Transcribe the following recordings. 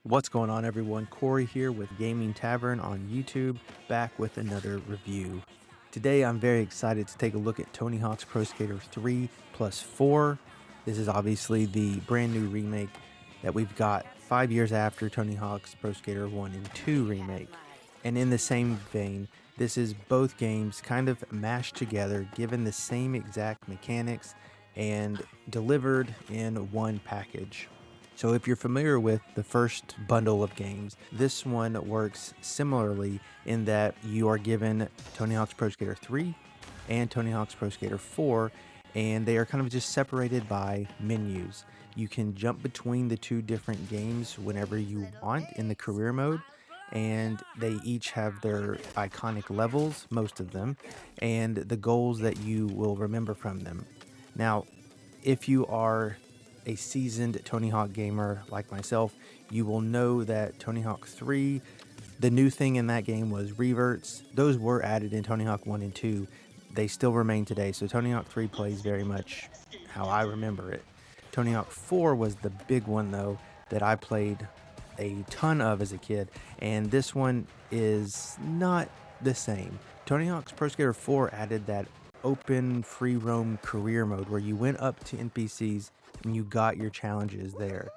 What's going on, everyone? Corey here with Gaming Tavern on YouTube, back with another review. Today I'm very excited to take a look at Tony Hawk's Pro Skater 3 plus 4. This is obviously the brand new remake that we've got 5 years after Tony Hawk's Pro Skater 1 and 2 remake. And in the same vein, this is both games kind of mashed together, given the same exact mechanics and delivered in one package. So if you're familiar with the first bundle of games, this one works similarly in that you are given Tony Hawk's Pro Skater 3 and Tony Hawk's Pro Skater 4, and they are kind of just separated by menus. You can jump between the two different games whenever you want in the career mode, and they each have their iconic levels, most of them, and the goals that you will remember from them. Now, if you are a seasoned Tony Hawk gamer like myself, you will know that Tony Hawk 3, the new thing in that game was reverts. Those were added in Tony Hawk 1 and 2. They still remain today, so Tony Hawk 3 plays very much how I remember it. Tony Hawk 4 was the big one, though, that I played a ton of as a kid, and this one is not the same. Tony Hawk's Pro Skater 4 added that open free roam career mode where you went up to NPCs and you got your challenges there.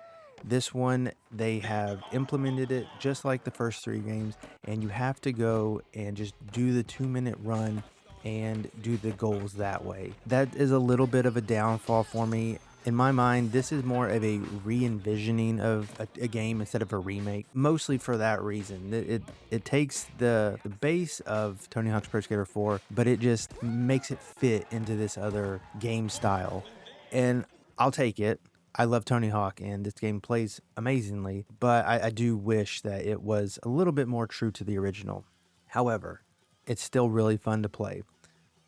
This one, they have implemented it just like the first three games, and you have to go and just do the 2-minute run and do the goals that way. That is a little bit of a downfall for me. In my mind, this is more of a re-envisioning of a game instead of a remake, mostly for that reason. It takes the base of Tony Hawk's Pro Skater 4, but it just makes it fit into this other game style. And I'll take it. I love Tony Hawk, and this game plays amazingly, but I do wish that it was a little bit more true to the original. However, it's still really fun to play.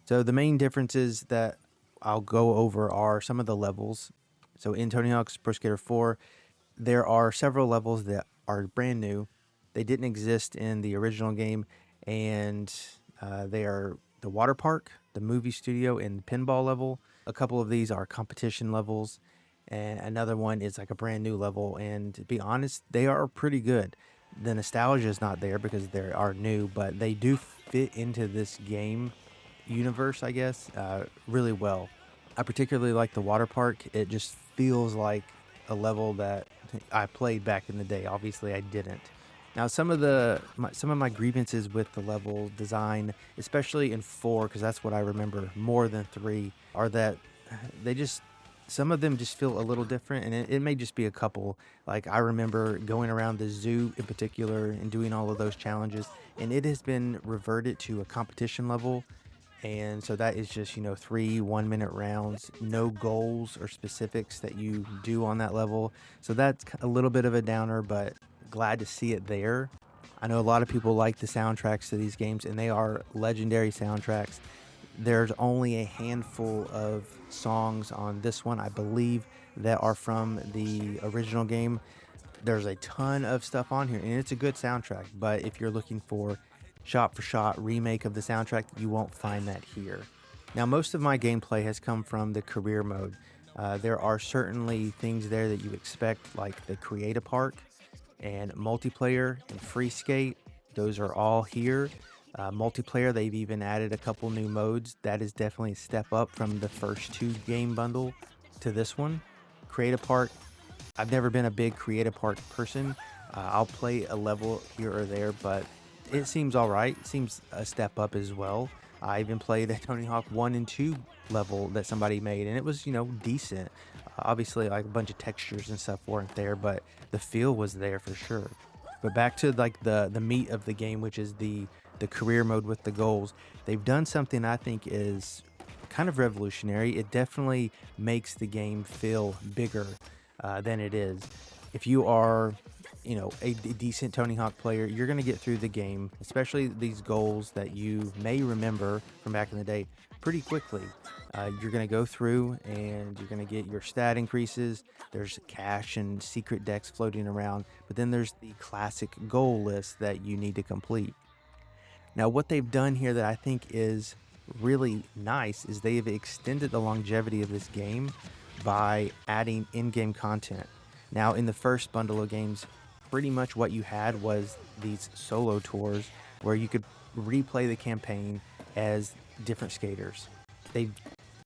So the main differences that I'll go over are some of the levels. So in Tony Hawk's Pro Skater 4, there are several levels that are brand new. They didn't exist in the original game, and they are the water park, the movie studio, and pinball level. A couple of these are competition levels, and another one is like a brand new level, and to be honest, they are pretty good. The nostalgia is not there because they are new, but they do fit into this game universe, I guess, really well. I particularly like the water park. It just feels like a level that I played back in the day. Obviously, I didn't. Now, some of my grievances with the level design, especially in 4, because that's what I remember more than 3, are that they just some of them just feel a little different, and it may just be a couple. Like, I remember going around the zoo in particular and doing all of those challenges, and it has been reverted to a competition level. And so that is just, 3 1-minute rounds, no goals or specifics that you do on that level. So that's a little bit of a downer, but glad to see it there. I know a lot of people like the soundtracks to these games, and they are legendary soundtracks. There's only a handful of songs on this one, I believe, that are from the original game. There's a ton of stuff on here, and it's a good soundtrack, but if you're looking for shot-for-shot remake of the soundtrack, you won't find that here. Now, most of my gameplay has come from the career mode. There are certainly things there that you expect, like the Create a Park and multiplayer and free skate. Those are all here. Multiplayer, they've even added a couple new modes. That is definitely a step up from the first 2 game bundle to this one. Create a Park, I've never been a big Create a Park person. I'll play a level here or there, but it seems all right. It seems a step up as well. I even played a Tony Hawk 1 and 2 level that somebody made, and it was, decent. Obviously, like a bunch of textures and stuff weren't there, but the feel was there for sure. But back to like the meat of the game, which is the career mode with the goals. They've done something I think is kind of revolutionary. It definitely makes the game feel bigger than it is. If you are a decent Tony Hawk player, you're going to get through the game, especially these goals that you may remember from back in the day, pretty quickly. You're going to go through and you're going to get your stat increases. There's cash and secret decks floating around, but then there's the classic goal list that you need to complete. Now, what they've done here that I think is really nice is they've extended the longevity of this game by adding in-game content. Now, in the first bundle of games, pretty much what you had was these solo tours where you could replay the campaign as different skaters. They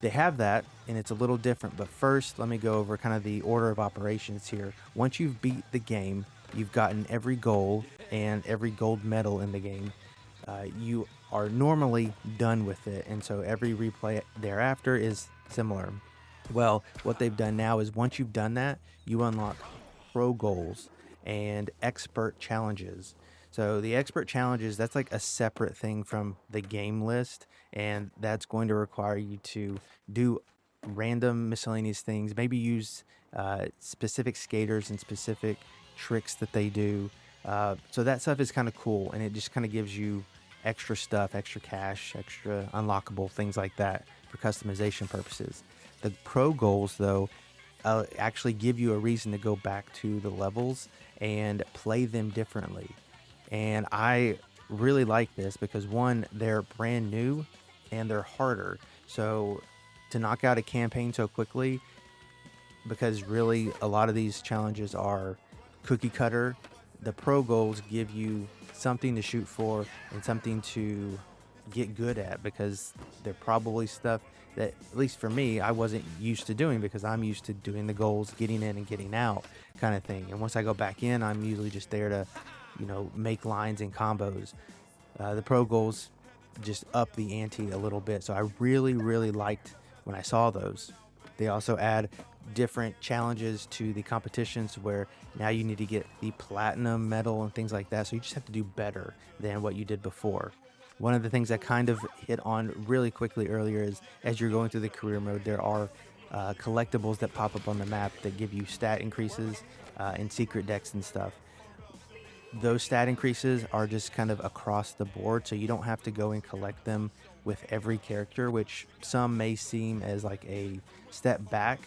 they have that, and it's a little different. But first, let me go over kind of the order of operations here. Once you've beat the game, you've gotten every goal and every gold medal in the game. You are normally done with it, and so every replay thereafter is similar. Well, what they've done now is once you've done that, you unlock pro goals and expert challenges. So the expert challenges, that's like a separate thing from the game list, and that's going to require you to do random miscellaneous things, maybe use specific skaters and specific tricks that they do. So that stuff is kind of cool, and it just kind of gives you extra stuff, extra cash, extra unlockable things like that for customization purposes. The pro goals, though, actually give you a reason to go back to the levels and play them differently. And I really like this because one, they're brand new and they're harder. So to knock out a campaign so quickly, because really a lot of these challenges are cookie cutter, the pro goals give you something to shoot for and something to get good at, because they're probably stuff that, at least for me, I wasn't used to doing, because I'm used to doing the goals, getting in and getting out kind of thing. And once I go back in, I'm usually just there to, make lines and combos. The pro goals just up the ante a little bit. So I really, really liked when I saw those. They also add different challenges to the competitions where now you need to get the platinum medal and things like that. So you just have to do better than what you did before. One of the things I kind of hit on really quickly earlier is, as you're going through the career mode, there are collectibles that pop up on the map that give you stat increases and secret decks and stuff. Those stat increases are just kind of across the board, so you don't have to go and collect them with every character, which some may seem as like a step back.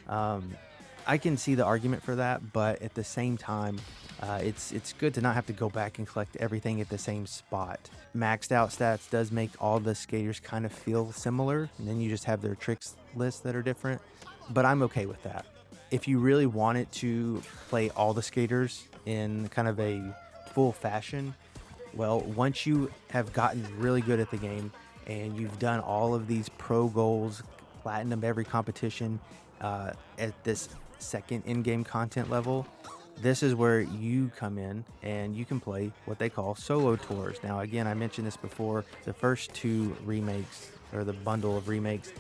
I can see the argument for that, but at the same time, it's good to not have to go back and collect everything at the same spot. Maxed out stats does make all the skaters kind of feel similar, and then you just have their tricks lists that are different, but I'm okay with that. If you really wanted to play all the skaters in kind of a full fashion, well, once you have gotten really good at the game and you've done all of these pro goals, platinum every competition at this second in-game content level, this is where you come in and you can play what they call solo tours. Now, again, I mentioned this before, the first two remakes, or the bundle of remakes,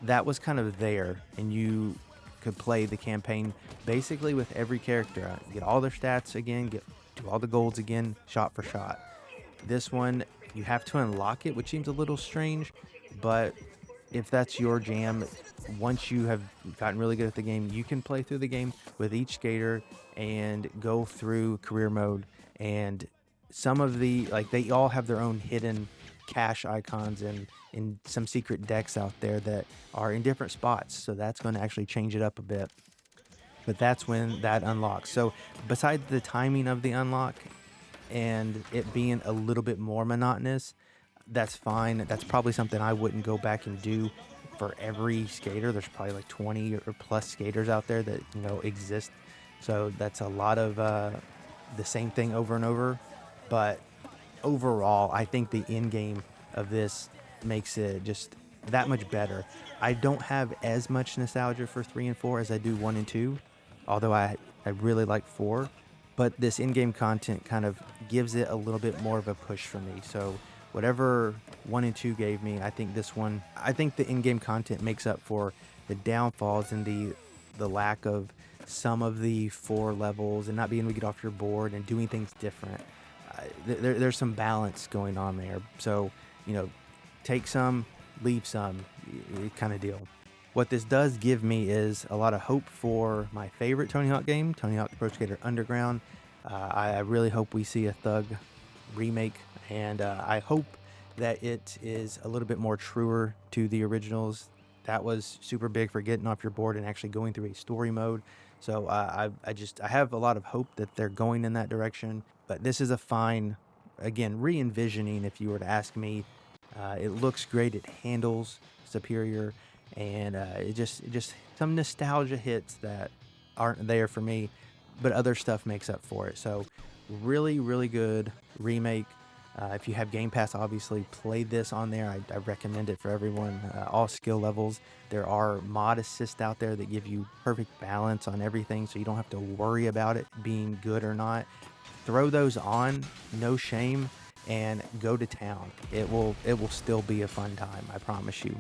that was kind of there, and you could play the campaign basically with every character. Get all their stats again, do all the goals again, shot for shot. This one, you have to unlock it, which seems a little strange, but if that's your jam, once you have gotten really good at the game, you can play through the game with each skater and go through career mode. And some of they all have their own hidden cash icons and in some secret decks out there that are in different spots. So that's going to actually change it up a bit. But that's when that unlocks. So besides the timing of the unlock and it being a little bit more monotonous, that's fine. That's probably something I wouldn't go back and do for every skater. There's probably like 20 or plus skaters out there that exist. So that's a lot of the same thing over and over. But overall, I think the end game of this makes it just that much better. I don't have as much nostalgia for 3 and 4 as I do 1 and 2, although I really like 4. But this in-game content kind of gives it a little bit more of a push for me. So whatever 1 and 2 gave me, I think the in-game content makes up for the downfalls and the lack of some of the 4 levels and not being able to get off your board and doing things different. There's some balance going on there. So, take some, leave some, kind of deal. What this does give me is a lot of hope for my favorite Tony Hawk game, Tony Hawk Pro Skater Underground. I really hope we see a Thug remake, and I hope that it is a little bit more truer to the originals. That was super big for getting off your board and actually going through a story mode. So I have a lot of hope that they're going in that direction. But this is a fine, again, re-envisioning, if you were to ask me. It looks great. It handles superior, and it just some nostalgia hits that aren't there for me. but other stuff makes up for it. So really, really good remake. If you have Game Pass, obviously play this on there. I recommend it for everyone, all skill levels. There are mod assists out there that give you perfect balance on everything, so you don't have to worry about it being good or not. Throw those on, no shame, and go to town. It will still be a fun time, I promise you.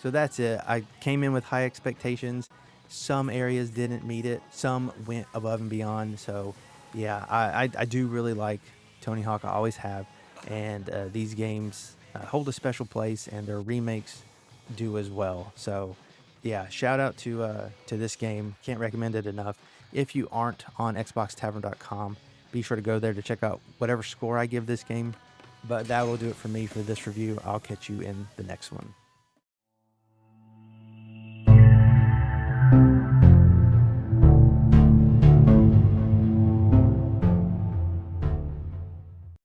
So that's it. I came in with high expectations. Some areas didn't meet it. Some went above and beyond. So yeah, I do really like Tony Hawk. I always have, and these games hold a special place, and their remakes do as well. So yeah, shout out to this game. Can't recommend it enough. If you aren't on xboxtavern.com, be sure to go there to check out whatever score I give this game. But that will do it for me for this review. I'll catch you in the next one.